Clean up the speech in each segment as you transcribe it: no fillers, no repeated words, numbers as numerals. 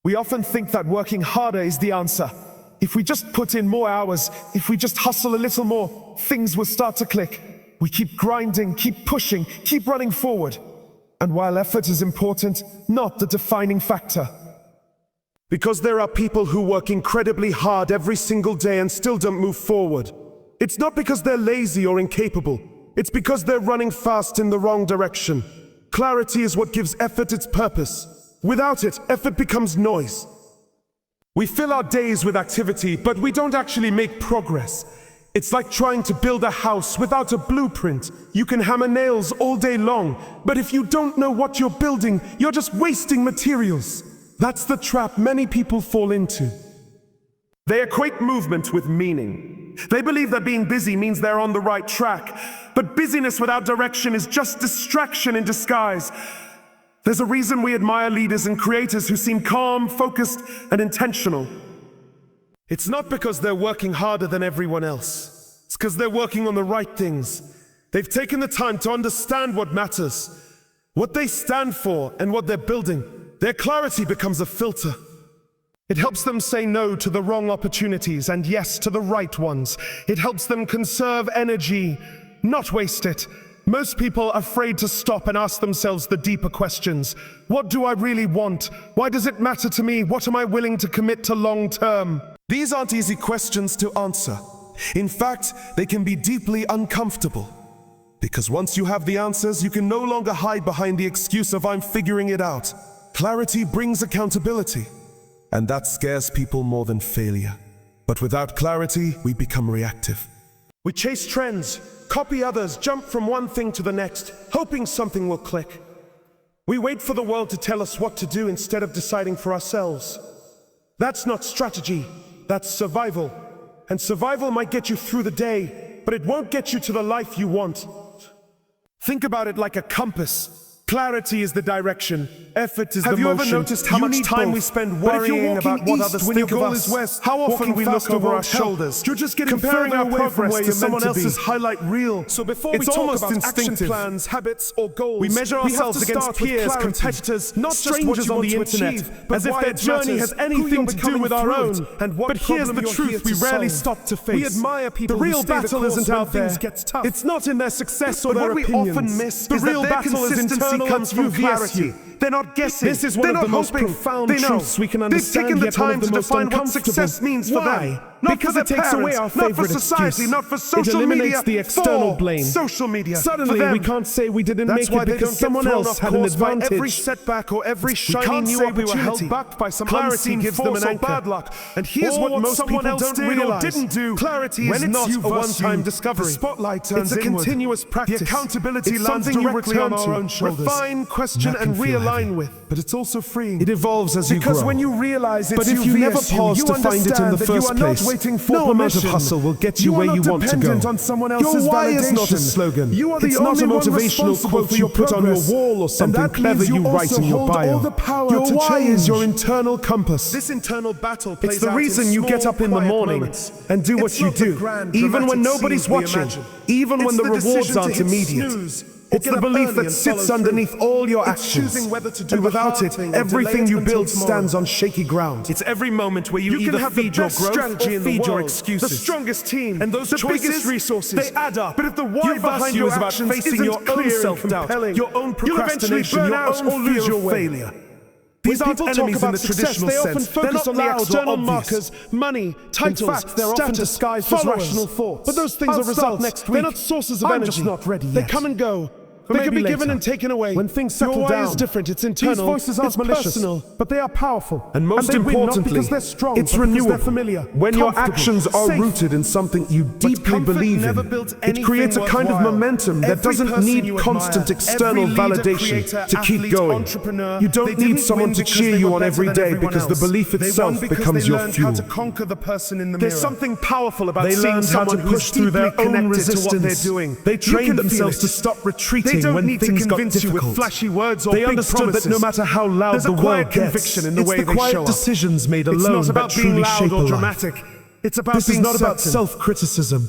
We often think that working harder is the answer. If we just put in more hours, if we just hustle a little more, things will start to click. We keep grinding, keep pushing, keep running forward. And while effort is important, not the defining factor. Because there are people who work incredibly hard every single day and still don't move forward. It's not because they're lazy or incapable. It's because they're running fast in the wrong direction. Clarity is what gives effort its purpose. Without it, effort becomes noise. We fill our days with activity, but we don't actually make progress. It's like trying to build a house without a blueprint. You can hammer nails all day long, but if you don't know what you're building, you're just wasting materials. That's the trap many people fall into. They equate movement with meaning. They believe that being busy means they're on the right track, but busyness without direction is just distraction in disguise. There's a reason we admire leaders and creators who seem calm, focused, and intentional. It's not because they're working harder than everyone else. It's because they're working on the right things. They've taken the time to understand what matters, what they stand for, and what they're building. Their clarity becomes a filter. It helps them say no to the wrong opportunities and yes to the right ones. It helps them conserve energy, not waste it. Most people are afraid to stop and ask themselves the deeper questions. What do I really want? Why does it matter to me? What am I willing to commit to long term? These aren't easy questions to answer. In fact, they can be deeply uncomfortable. Because once you have the answers, you can no longer hide behind the excuse of "I'm figuring it out." Clarity brings accountability, and that scares people more than failure. But without clarity, we become reactive. We chase trends, copy others, jump from one thing to the next, hoping something will click. We wait for the world to tell us what to do instead of deciding for ourselves. That's not strategy, that's survival. And survival might get you through the day, but it won't get you to the life you want. Think about it like a compass. Clarity is the direction, effort is the motion. Have you ever noticed how much time we spend worrying about what others think of us? How often we look over our shoulders? You're just getting comparing our progress to someone else's highlight reel. So before we talk about action plans, habits, or goals, we measure ourselves against peers, competitors, not strangers on the internet, as if their journey has anything to do with our own. But here's the truth we rarely stop to face. We admire people. The real battle isn't out there. It's not in their success or their opinions. What we often miss is that their consistency comes from clarity. They're not guessing. This is one of the most profound truths we can understand. They've taken the time to define what success means for them. Not because it takes away our favorite excuse. Not for social media. It eliminates the external blame. Social media. Suddenly we can't say we didn't make it because someone else had an advantage. Every setback or every shiny new opportunity. We were held back by some clarity gives them an anchor. Bad luck. And here's what most people don't realize. Didn't do. Clarity is not a one-time discovery. The spotlight turns inward. It's a continuous practice. The accountability lands directly on our own shoulders. Refine, question, and realign with. But it's also freeing. It evolves as you grow. Because when you realize it's you, but if you never pause to find it in the first place, no amount of hustle will get you where you want to go. Your why is not a slogan. It's not a motivational quote you put on your wall or something clever you write in your bio. Your why is your internal compass. This internal battle plays out. It's the reason you get up in the morning and do what you do, even when nobody's watching, even when the rewards aren't immediate. It's the belief that sits underneath all your actions. And without it, everything you build stands on shaky ground. It's every moment where you either feed your growth or feed your excuses. The strongest team and the biggest resources, they add up. But if the why behind your actions facing your own self-doubt, your own procrastination, your own fear of failure. These aren't enemies in the traditional sense. They often focus on the external markers, money, titles, they're often disguised as rational thoughts. But those things will result next week. They're not sources of energy. I'm just not ready yet. They come and go. They can be given and taken away. When things settle down, your why is different. It's internal. These voices aren't malicious, personal, but they are powerful. And most importantly, because they're strong, it's renewable. They're familiar. When your actions are rooted in something you deeply believe in, it creates a kind of momentum that doesn't need constant external validation to keep going. You don't need someone to cheer you on every day because the belief itself becomes your fuel. There's something powerful about seeing someone push through their own resistance. They trained themselves to stop retreating. They don't need to convince you with flashy words or big promises. They understood that no matter how loud the world gets, conviction in the way they show up. It's the quiet decisions made alone that truly shape a life. It's about being certain. This is not about self-criticism.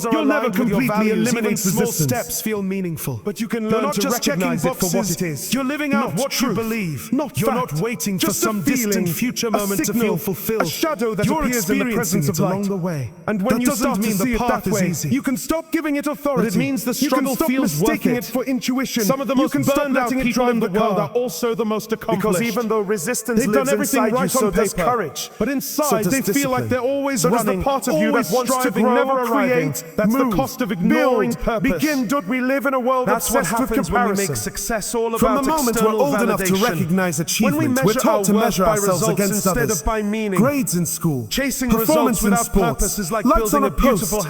goals are You'll never aligned with your completely values, eliminate even small resistance. steps feel meaningful. But you can You're learn not to just checking recognize it for what boxes, it is. You're living out Not what truth, you believe. not You're fact, not waiting for just a some distant feeling, future a moment to signal, feel fulfilled. a shadow that You're appears in the presence of experiencing it light. along the way. And when That you doesn't start to mean the see it path that is way, easy. you can stop giving it authority. But it means the You struggle can stop feels worth mistaking it. it for intuition. Some of the You most can stop burned out letting it people drive in the the world car. are also the most accomplished. Because even though resistance They've done lives everything inside you, right so on does paper, courage. but So inside does they feel like discipline. they're always So does running, the part of you that always wants to striving, grow, never arriving. create, That's move, the cost of ignoring build, purpose. begin. Don't we live in a world That's what obsessed with happens when we comparison? make success all From about the moment we're external old enough to validation. recognize When achievement, we we're measure taught our to worth measure by ourselves results against instead others. of by meaning. Grades in school, Chasing performance results in without sport, purpose is like likes building on a beautiful post,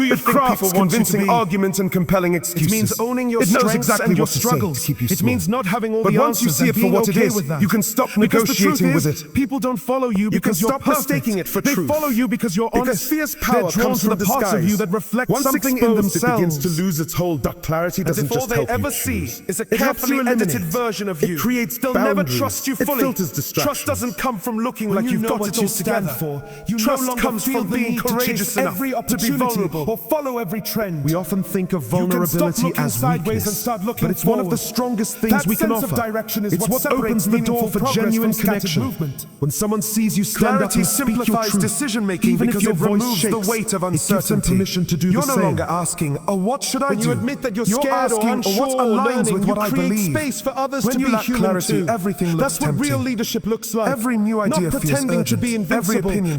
who you It think crafts people want you to convincing be. arguments and compelling excuses. It means owning your It knows strengths exactly and your what to say struggles. to keep you It small. means not having all But the once you answers see and it for being what it okay is, with that. you can stop Because the truth negotiating is, with it. people don't follow you You can because you're stop perfect. mistaking it for they truth. follow you because you're Because honest. fierce They're power drawn comes to from the parts of disguise. you that reflect Once something exposed, in it begins themselves. to lose its hold. Dark clarity As doesn't if all just they help you ever see choose. is a It helps carefully you eliminate. edited version of It you. creates They'll never boundaries. trust you It fully. filters distractions. Trust doesn't come from looking When like you you've know got what it you're all together. standing for, you Trust no longer comes feel from the being need to courageous chase enough every to be opportunity vulnerable or follow every trend. We often think of You can vulnerability stop looking as sideways weakness, and start looking but it's one of the forward. strongest things That we can sense of offer. direction is It's what what separates opens the door meaningful for progress genuine from scattered connection. movement. When someone sees you stand up Clarity and speak your simplifies truth, decision-making even because if your it voice removes shakes, the weight of it gives them uncertainty. permission to do You're the no same. longer asking, "Oh, what should I When do?" you admit that you're You're scared or asking, unsure "Oh, what or aligns learning, with what you I create believe?" space for others When to you be lack human clarity, too. everything looks That's what real tempting. leadership looks like. Every new idea Not feels pretending to urgent. be Every invincible, opinion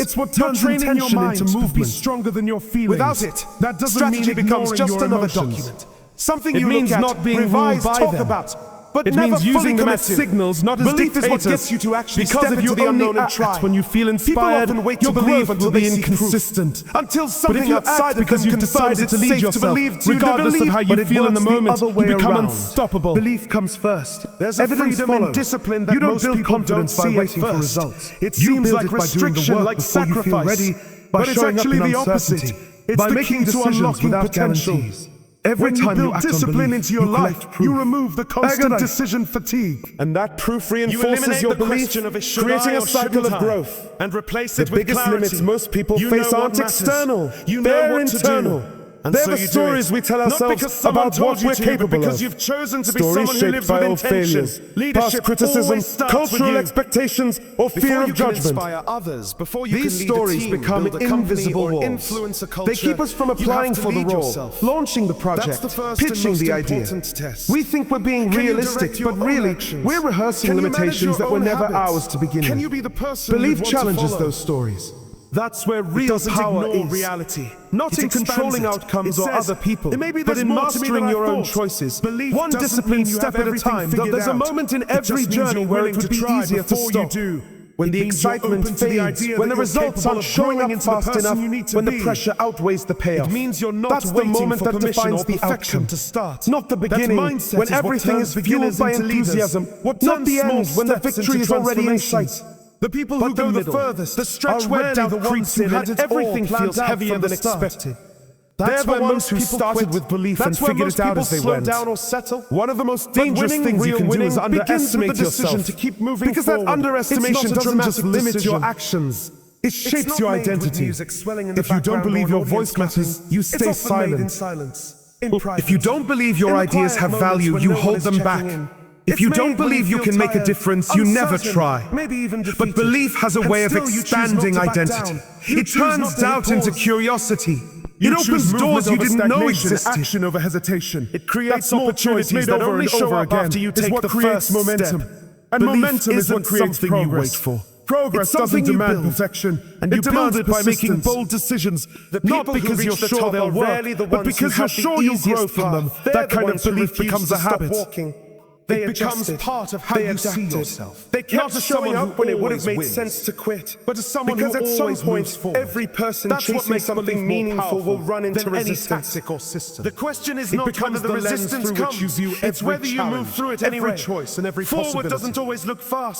It's what You're turns training your intention mind into to be movement. stronger than your feelings. Without it, that doesn't strategy mean becomes ignoring just your another emotions. document. Something It you means look at, not being revise, ruled by talk them. about, but It never means fully using them as commit to. signals, not as Belief is what dictators. gets you to actually because step if you into the only unknown and act try. when you feel People inspired, often wait your to believe growth until will be they see proof. inconsistent. Until But something if you outside act of because them you've confirms decided it's to lead safe to yourself, believe to regardless of believe, how you but it feel in the works moment, other way you become around. unstoppable. Belief comes first. There's a Evidence freedom in follows. discipline that you don't most build people confidence don't by see at waiting for first. results. It You seems build like it by doing the restriction, work like before you feel sacrifice. ready, by But it's showing up actually in the opposite. uncertainty, It's by the making key to decisions unlocking without potential. guarantees. Every When you time you build act on discipline belief, into your you life, collect proof. you remove the constant Agadai. decision fatigue. And that proof eliminate reinforces your the belief, question of it should creating I a or cycle shouldn't of I, growth. and replace The it with biggest clarity. limits most people You face know what aren't matters. external, You know they're what to do. internal. And They're so the you do stories it. we tell Not ourselves because someone about told what you we're to, but capable because of. you've chosen to be Stories someone who shaped lives by with old intention. failures, Leadership past criticism, always starts with cultural you. expectations, or fear Before of you can judgment. inspire others, before you These can lead a stories team, become build a company, invisible or walls. influence a culture, They keep us from you applying have to for the lead role, yourself. launching the project, That's the first and pitching most the idea. important test. We think we're being Can you realistic, direct your but own really, actions? we're rehearsing Can you manage limitations your that were own never habits? ours to begin Can with. you be the person Belief you'd want to challenges follow? those stories. That's where real doesn't power ignore is. reality. Not It in expands controlling it. outcomes It or says, other people, "Maybe but there's in more to me mastering than I your own thought." choices. Belief One doesn't disciplined mean you step have at a everything time. figured There's a out. moment in It just every means you're journey where willing it would to be try easier to before you stop. do. When the It means you're excitement open to the fades, idea when the that you're results capable aren't of showing growing up into the fast person enough, you need to when the be. pressure outweighs the payoff. It means you're not That's the waiting moment for that permission defines or the perfection outcome. to start. Not the That beginning, mindset when is what everything turns is fueled beginners by into leaders. enthusiasm. What Not turns the small end, when the steps victory into is already in transformation. sight. The people But who go the the middle, furthest, the stretch are where rarely doubt the ones creeps who in had and it all everything planned feels out heavier from than the start. expected. That's They're the where ones most who people started quit. with belief That's and where figured most it out people as they slow went. down or settle. One of the most But dangerous winning, things you real can do winning, is begins with underestimate the decision yourself. to keep moving because forward. that underestimation It's not a doesn't just dramatic limit your decision. actions. It It's shapes not your made with identity. music swelling in the If you don't background believe or an your audience voice matters, clapping. you It's stay often made in silent. silence, in private. If you don't believe your In the ideas quiet have moments value, when you no one hold is them checking back. in. If It's you made don't when believe you feel can make a tired, difference, you never uncertain, try. maybe even defeated. But belief has a And way of still you choose not expanding to back identity. down. You It choose turns not to doubt hit into pause. curiosity. You It choose opens movement doors you over didn't know stagnation, existed. action over hesitation. It creates That small opportunities choice made that over only and show over up again after you is take what the creates first momentum. step. And Belief momentum is isn't what creates something you progress. wait for. Progress It's something doesn't you demand build. perfection, And it you build demands it by making persistence. bold decisions. The Not people who because reach you're the sure top they'll are work, rarely the but ones because who you're have the sure you'll easiest grow from them. path. That They're kind the of ones who belief refuse becomes to a stop habit. walking. They It becomes adjusted. part of how They you see adapted. yourself. They kept Not as someone showing who up when it would have always made wins, sense to quit, but as someone because who at some always point moves forward. every person That's what chasing makes something belief more meaningful will powerful run into than any resistance. tactic or system. The question is It not becomes whether the the lens resistance through which comes, you view it's every whether you move challenge, through it every anyway. choice and every Forward possibility. doesn't always look fast.